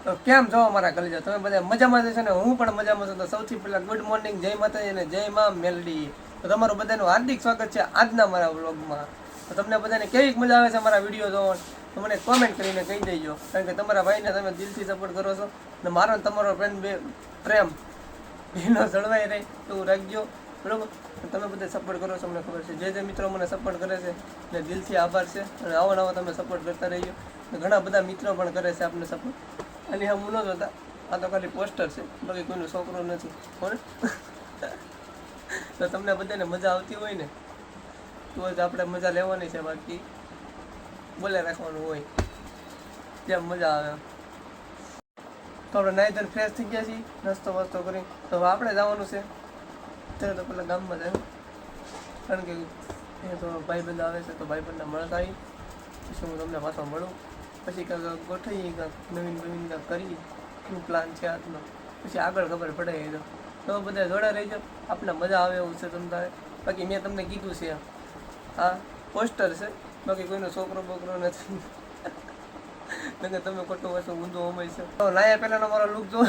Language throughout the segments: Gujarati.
તો કેમ છો અમારા કલેજા? તમે બધા મજામાં જશો ને? હું પણ મજામાં છું. તો સૌથી પહેલા ગુડ મોર્નિંગ, જય માતાજી અને જય માં મેલડી. તો તમારું બધાનું હાર્દિક સ્વાગત છે આજના મારા વ્લોગમાં. તો તમને બધાને કેવી મજા આવે છે અમારા વિડીયો જોવા, તો મને કોમેન્ટ કરીને કહી દેજો. કારણ કે તમારા ભાઈને તમે દિલથી સપોર્ટ કરો છો અને મારો ને તમારો પ્રેમ એનો જળવાઈ રહે એવું રાખજો, બરોબર? તમે બધા સપોર્ટ કરો છો, અમને ખબર છે. જે મિત્રો મને સપોર્ટ કરે છે એટલે દિલથી આભાર છે. અને આવો નવો તમે સપોર્ટ કરતા રહીજો. ઘણા બધા મિત્રો પણ કરે છે આપણને સપોર્ટ. અને હા, હું ન જોતા, આ તો ખાલી પોસ્ટર છે, બાકી કોઈનો છોકરો નથી. કોણ? તો તમને બધાને મજા આવતી હોય ને તો જ આપણે મજા લેવાની છે, બાકી બોલે રાખવાનું હોય જેમ મજા આવે. તો આપણે નાઈ ધોઈને ફ્રેશ થઈ ગયા છીએ, નાસ્તો વાસ્તો કરી. તો હવે આપણે જવાનું છે ત્યારે તો પેલા ગામમાં જાય, કારણ કે એ તો ભાઈબંધ આવે છે, તો ભાઈબંધને મળતા આવી પછી હું તમને પાછો મળું. પછી કાંઈક ગોઠવીએ, કાંઈક નવીન કાંઈક કરીએ, શું પ્લાન છે આજનો, પછી આગળ ખબર પડે. તો બધા જોડે રહીજો, આપણે મજા આવે એવું છે તમને. બાકી મેં તમને કીધું છે આ પોસ્ટર છે, બાકી કોઈનો છોકરો બોકરો નથી. તમે ખોટું વસ્તુ ઊંધું અમય છે. તો લાયા પહેલાંનો મારો લુક જો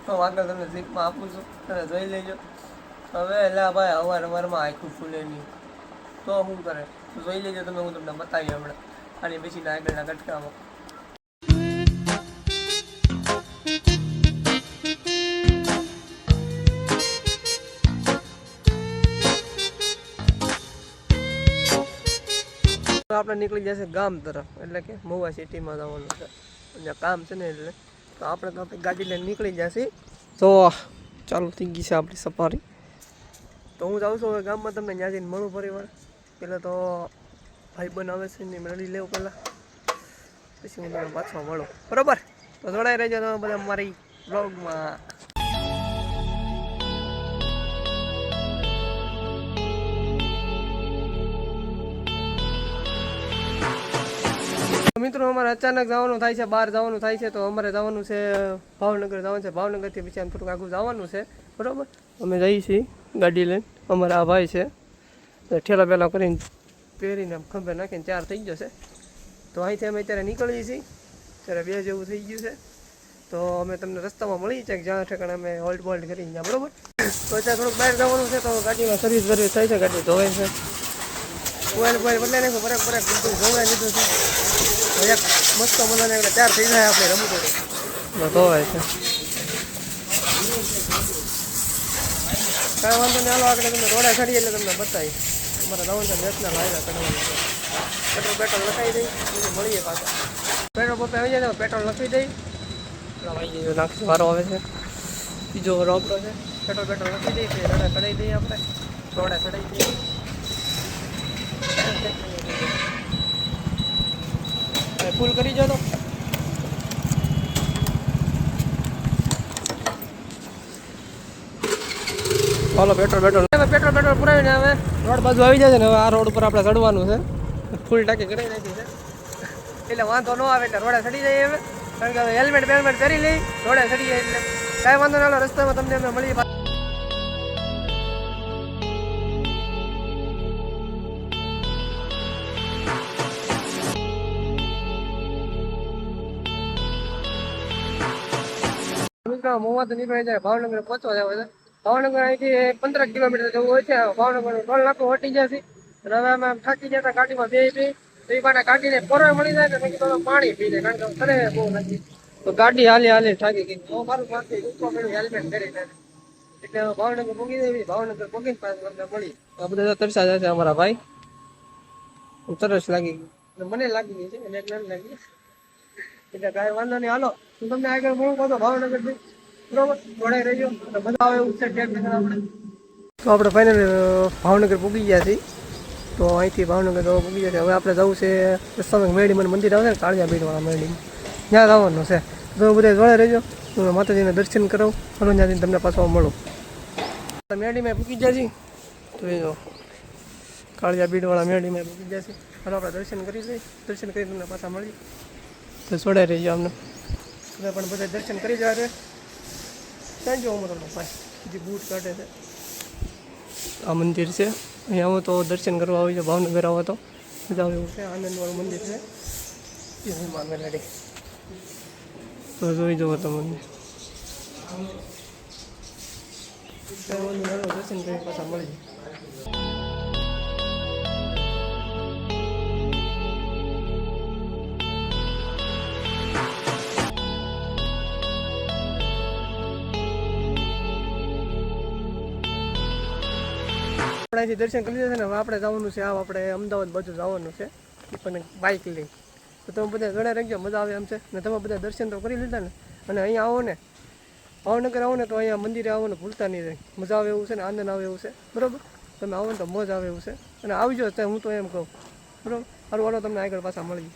તો આગળ તમને ઝીપમાં આપું છું, તમે જોઈ લેજો. હવે એટલે ભાઈ અવારમાં આખું ફૂલે નહીં તો શું કરે, તો જોઈ લેજો તમે. હું તમને બતાવી હમણાં આની પછીના આગળના કટકામાં. આપણે નીકળી જશે ગામ તરફ, એટલે કે મહુવા સિટીમાં જવાનું છે, અને કામ છે ને એટલે. તો આપણે ગાડી લઈને નીકળી જશે. તો ચાલુ થઈ ગઈ છે આપણી સફારી. તો હું જાઉં છું હવે ગામમાં, તમને ત્યાં જઈને મળું પરિવાર. પહેલાં તો ભાઈ બન આવે છે ને મળી લેવું પહેલાં, પછી હું તમને પાછો મળું, બરાબર? તો જોડાઈ રહેજો તમે બધા મારી બ્લોગમાં. મિત્રો, અમારે અચાનક જવાનું થાય છે, બહાર જવાનું થાય છે. તો અમારે જવાનું છે ભાવનગર, જવાનું છે. ભાવનગરથી પછી આમ થોડુંક આગું જવાનું છે, બરાબર? અમે જઈએ છીએ ગાડી લઈને. અમારા આ ભાઈ છે ઠેલા પહેલાં કરીને પહેરીને ખંભે નાખીને તૈયાર થઈ જશે. તો અહીંથી અમે અત્યારે નીકળીએ છીએ, ત્યારે 2 જેવું થઈ ગયું છે. તો અમે તમને રસ્તામાં મળીએ છીએ જ્યાં ઠેકાણે અમે હોલ્ટ બોલ્ટ કરી ત્યાં, બરાબર? તો અત્યારે થોડુંક બહાર જવાનું છે, તો ગાડીમાં સર્વિસ થાય છે, ગાડી ધોવાય છે. ઓઇલ બદલાઈ નાખ્યું, બરાબર બધું ધોવાઈ લીધું છે. એક મસ્ત મજાને એટલે તૈયાર થઈ જાય આપણે રમતો ધોવાય છે. કાંઈ વાંધો નહીં, હાલો આગળ તમને રોડા ચડીએ એટલે તમને બતાવી. અમારા જવાનું છે નેશનલ હાઈવે ચડવાનું છે. પેટ્રોલ લખાવી દઈ, મળીએ પાછા. પેટ્રોલ પંપે આવી જાય તો પેટ્રોલ લખી દઈ, આવી જાય નાખી વારો આવે છે. બીજો રોકડો છે, પેટ્રોલ લખી દઈએ, પછી રોડા ચડાવી દઈએ. આપણે રોડા ચડાવી દઈએ. ફૂલ કરી જો તો હાલો. પેટ્રોલ પુરાવીને હવે રોડ બાજુ આવી જાય છે ને. હવે આ રોડ ઉપર આપણે ચડવાનું છે. ફૂલ ટાંકી કરી નાખી છે એટલે વાંધો ન આવે, એટલે રોડે ચડી જાય હવે. કારણ કે હવે હેલ્મેટ કરી લઈ, રોડે ચડી જાય એટલે કાંઈ વાંધો ના. રસ્તામાં તમને અમે મળીએ. મોવા તો નીકળી જાય, ભાવનગર પહોંચવા જાય છે. ભાવનગર અહીંથી 15 કિલોમીટર જવું હોય છે. ભાવનગર ટોલ નાકો હટી જશે. હવે અમે થાકી જતા ગાડીમાં બે કાઢીને પરોય મળી જાય ને પછી તમે પાણી પી લે, કારણ કે ખરે બહુ નથી. તો ગાડી હાલી થાકી ગઈ. મારું પાછી હેલ્મેટ કરીને એટલે ભાવનગર પૂગી જાય. ભાવનગર પૂગીને પાછું અમને મળી. આ બધા તરસા જાય છે અમારા ભાઈ. તરસ લાગી ગઈ, મને લાગી ગઈ છે એને એટલે લાગી. એટલે કાંઈ વાંધો નહીં, હાલો હું તમને આગળ મળું પાછો ભાવનગરથી, બરોબર? જોડાઈ રહેજો, મજા આવે એવું છે. આપણે તો આપણે ફાઇનલી ભાવનગર પૂગી ગયા છીએ. તો અહીંથી ભાવનગર પૂગી ગયા છે. હવે આપણે જવું છે રસ્તામાં મેરડીમાં મંદિર આવે ને, કાળિયા બીડવાળા મેરડીમાં, ત્યાં જવાનું છે. તો બધા જોડે રહેજો, હું માતાજીને દર્શન કરાવું. હલો, ત્યાંથી તમને પાછો મળું. મેરડીમાં પૂગી ગયા છીએ. તો એ જો કાળિયા બીડવાળા મેરડીમાં પૂગી ગયા છે. હાલો આપણે દર્શન કરી લઈએ. દર્શન કરી તમને પાછા મળીએ. તો જોડાઈ રહીજો અમને. તમે પણ બધા દર્શન કરી જવા છે. ત્યાં જો હું તમને ભાઈ જે બૂટ કાઢે છે. આ મંદિર છે, અહીંયા આવો તો દર્શન કરવા આવી જાઓ. ભાવનગર આવો તો મજા આવે એવું છે. આનંદવાળું મંદિર છે. તો જોઈ જવો તમને દર્શન કરી પાછા મળી અહીંથી દર્શન કરી લીધા છે ને હવે આપણે જવાનું છે આપણે અમદાવાદ બાજુ જવાનું છે એ પણ બાઇક લઈ તો તમે બધા ઘણા રંગજો મજા આવે એમ છે ને તમે બધા દર્શન તો કરી લીધા ને અને અહીંયા આવો ને ભાવનગર આવો ને તો અહીંયા મંદિરે આવો ને ભૂલતા નહીં રહે મજા આવે એવું છે ને આનંદ આવે એવું છે બરાબર તમે આવો ને તો મોજ આવે એવું છે અને આવજો ત્યાં હું તો એમ કહું બરાબર સારું વાળો તમને આગળ પાછા મળી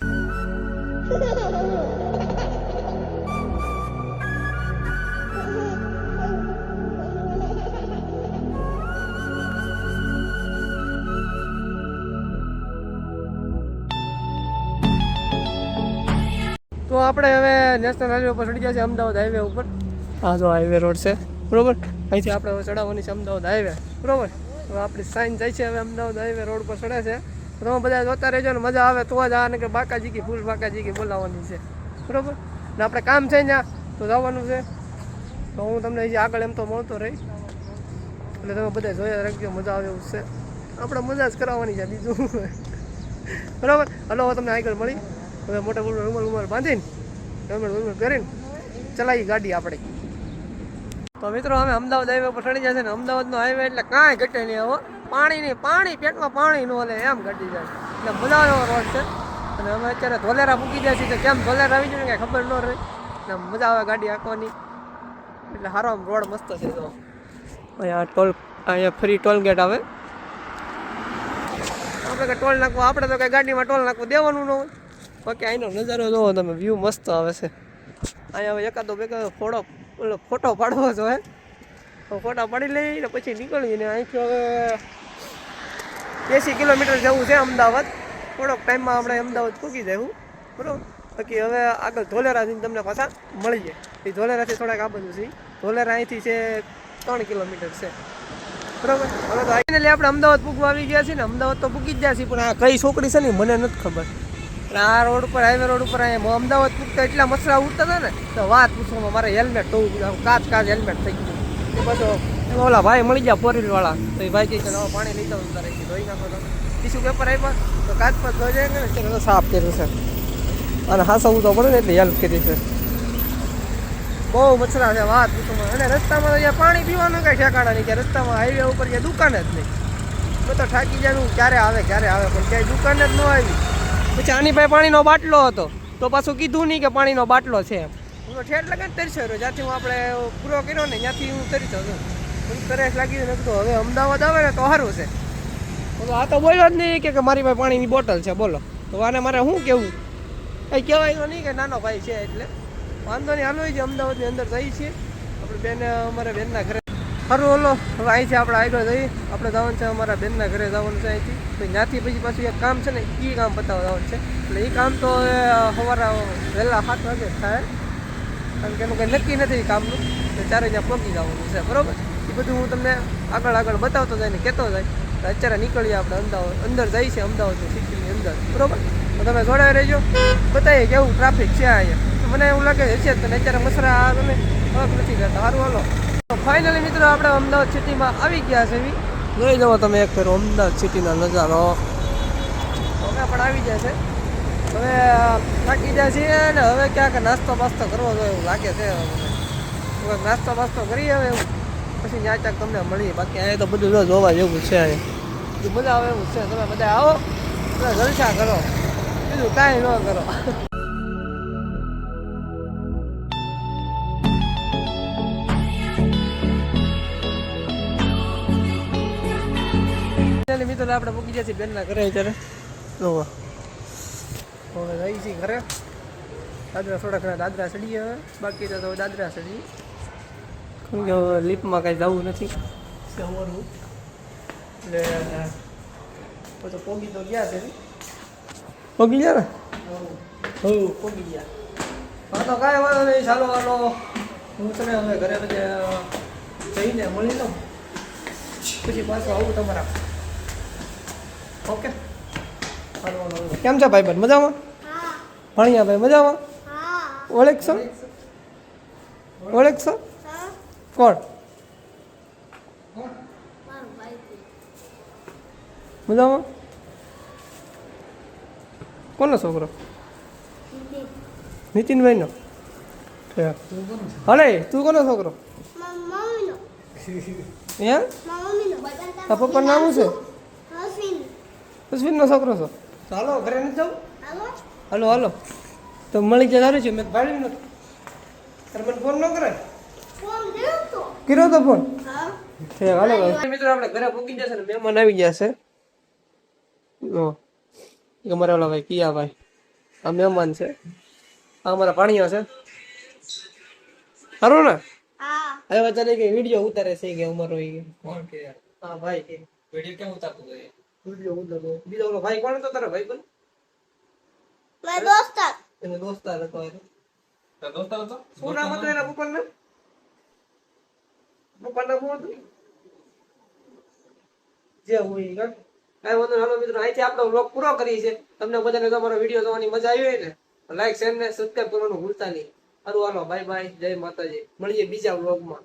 તો આપણે હવે નેશનલ હાઈવે ઉપર ચડી ગયા છે અમદાવાદ હાઈવે ઉપર આ જો હાઈવે રોડ છે બરોબર અહીંથી આપણે હવે ચડાવવાની છે અમદાવાદ હાઈવે બરોબર હવે આપણી સાઈન જાય છે હવે અમદાવાદ હાઈવે રોડ પર ચડે છે તમે બધા જોતા રહેજો ને મજા આવે તો જ આ ને કે બાકાજી કી ફૂલ બાકાજી કી બોલાવવાની છે બરોબર ને આપણે કામ છે ત્યાં તો જવાનું છે તો હું તમને હજી આગળ એમ તો મળતો રહી એટલે તમે બધા જોયા રાખજો મજા આવે એવું છે આપણે મજા જ કરાવવાની છે બીજું બરાબર હલો તમને આગળ મળી હવે મોટા મોટા રૂમાલ બાંધીને રૂમાલ કરીને ચલાવી ગાડી આપણે તો મિત્રો અમે અમદાવાદ હાઈવે પર ચડી જાય છે ને અમદાવાદનો હાઈવે એટલે કાંઈ ઘટે નહીં હવે પાણી પેટમાં પાણી ન લે એમ ઘટી જાય એટલે મજા એવો રોડ છે અને અમે અત્યારે ધોલેરા મૂકી જાય છે તો કેમ ધોલેરા આવી જાય ને કાંઈ ખબર ન રહે એટલે મજા આવે ગાડી હાંકવાની એટલે સારો આમ રોડ મસ્ત છે તો અહીંયા ફ્રી ટોલ ગેટ આવે આપણે કે ટોલ નાખવું આપણે તો કંઈ ગાડીમાં ટોલ નાખવું દેવાનું ન હોય બાકી અહીંનો નજારો જોવો તમે વ્યૂ મસ્ત આવે છે અહીંયા હવે એકાદો ફોટો પાડવો જોઈએ તો ફોટા પાડી લઈને પછી નીકળીને અહીંથી હવે 80 કિલોમીટર જવું છે અમદાવાદ થોડોક ટાઈમમાં આપણે અમદાવાદ પૂકી જવું બરાબર બાકી હવે આગળ ધોલેરાથી તમને પાછા મળી જાય એ ધોલેરાથી થોડાક આ બધું છે ધોલેરા અહીંથી છે 3 કિલોમીટર છે બરાબર હવે તો ફાઇનલી આપણે અમદાવાદ પૂગવા આવી ગયા છીએ ને અમદાવાદ તો પૂકી જ ગયા છીએ પણ આ કઈ છોકરી છે ને મને નથી ખબર આ રોડ ઉપર હાઈવે રોડ ઉપર અહીંયા અમદાવાદ પૂગતા એટલા મસરા ઉઠતા હતા ને તો વાત પૂછવામાં મારે હેલ્મેટ તો કાચ હેલ્મેટ થઈ ગયું એ પાછો ઓલા ભાઈ મળી ગયા 4 વાળા તો એ ભાઈ કહે છે પાણી લઈ જાવ અંદર રહી ધોઈ નાખો ટીશ્યુ પેપર આપ્યા તો કાચ પર ધોઈ જાય ને ત્યારે સાફ કર્યું છે અને હાસવું તો પડે ને એટલે હેલ્પ કરી છે બહુ મચ્છરા છે વાત પૂછવામાં અને રસ્તામાં અહીંયા પાણી પીવાનું કાંઈ ઠેકાણા નહીં કે રસ્તામાં હાઈવે ઉપર ત્યાં દુકાન જ નહીં તો થાકી જવાનું ક્યારે આવે પણ ક્યાંય દુકાન જ ન આવી પછી આની પાસે પાણીનો બાટલો હતો તો પાછું કીધું નહીં કે પાણીનો બાટલો છે એમ હું તો ઠેઠ લગાને તરસ્યો રહ્યો જ્યાંથી હું આપણે પૂરો કર્યો ને ત્યાંથી હું તરતો હતો મને તરસ લાગી નથી તો હવે અમદાવાદ આવે ને તો સારું છે તો આ તો બોલ્યો જ નહીં કે મારી પાસે પાણીની બોટલ છે બોલો તો આને મારે શું કહેવું કંઈ કહેવાય તો નહીં કે નાનો ભાઈ છે એટલે વાંધો નહીં હાલો છે અમદાવાદની અંદર જઈએ છીએ આપણે બેન અમારા બેનના ઘરે સારું હલો હવે અહીંથી આપણે આગળ જઈએ આપણે જવાનું છે અમારા બેનના ઘરે જવાનું છે અહીંથી તો ત્યાંથી પછી પાછું એક કામ છે ને એ કામ પતાવવા જવાનું છે એટલે એ કામ તો સવારે વહેલા 7 વાગે થાય કારણ કે એનું કંઈ નક્કી નથી કામનું તો ત્યારે ત્યાં પહોંચી જવાનું છે બરાબર એ બધું હું તમને આગળ બતાવતો જાય ને કહેતો જાય તો અત્યારે નીકળીએ આપણે અમદાવાદ અંદર જઈએ છીએ અમદાવાદની સિટીની અંદર બરાબર તો તમે જોડાઈ રહેજો બતાવીએ કેવું ટ્રાફિક છે અહીંયા મને એવું લાગે છે તને અત્યારે મસરા તમે હક નથી કરતા સારું હાલો ફાઇનલી મિત્રો આપણે અમદાવાદ સિટીમાં આવી ગયા છે એવી જોઈ જવો તમે એક ફેરો અમદાવાદ સિટીનો નજારો અમે પણ આવી જાય છે હવે થાકી જાય છે ને હવે ક્યાંક નાસ્તો બાસ્તો કરવો જોઈએ એવું લાગે છે હવે નાસ્તો બાસ્તો કરીએ હવે એવું પછી ત્યાં ક્યાંક તમને મળીએ બાકી અહીંયા તો બધું જોવા જેવું છે અહીંયા બધું મજા આવે એવું છે તમે બધા આવો બધા જલસા કરો બીજું કાંઈ ન કરો મિત્રો આપણે મૂકી જાય છે બેનના ઘરે અત્યારે જોવા હવે રહી છીએ ઘરે દાદરા થોડા ઘણા દાદરા ચડીએ હવે બાકી તો દાદરા ચડીએ કેમ કે હવે લિફ્ટમાં કાંઈ જવું નથી સવારનું એટલે પછી પોગી તો ગયા છે પોગી ગયા ને પોગી ગયા હા તો કાંઈ વાંધો નહીં ચાલો વાલો હું તને હવે ઘરે બધા જઈને મળી લઉં પછી પાછું આવું તમારા ઓકે કેમ છે ભાઈ મજામાં ભણ્યા ભાઈ મજામાં ઓળખ છો ઓળખશો? કોણ? મજામાં? કોનો છોકરો? નીતિનભાઈ નો. હલે તું કોનો છોકરો? એમ? તારા પપ્પાનું નામ શું છે? અશ્વિનનો છોકરો છો? તો હાલો ઘરે નથી જવું? હાલો હાલો તો મળી જાય સારું છે. મેં ભાડ્યું નથી. તારે મને ફોન ન કરે? કર્યો તો ફોન. હાલો મિત્રો આપણે ઘરે પૂકી જશે ને મહેમાન આવી ગયા છે. અમારા ઓલા ભાઈ કિયા ભાઈ આ મહેમાન છે. આ અમારા પાણીઓ છે. સારું ને? હવે અત્યારે કે વિડીયો ઉતારે છે કે અમારો કોણ કે? હા ભાઈ કે વિડીયો કેમ ઉતારતો હતો? વિડીયો ઉતારતો બીજો ઓલો ભાઈ કોણ હતો તારો ભાઈ? કોણ? મારો દોસ્તાર. એનો દોસ્તાર હતો. તારો દોસ્તાર હતો? શું નામ હતું એના પપ્પાનું? પપ્પાનું નામ શું હતું? જે હોય કાંઈ વાંધો નહીં. હાલો મિત્રો અહીંથી આપણો વ્લોગ પૂરો કરીએ છીએ. તમને બધાને તમારો વિડીયો જોવાની મજા આવી હોય ને લાઈક શેર ને સબસ્ક્રાઇબ કરવાનું ભૂલતા નહીં. સારું હાલો બાય બાય જય માતાજી. મળીએ બીજા વ્લોગમાં.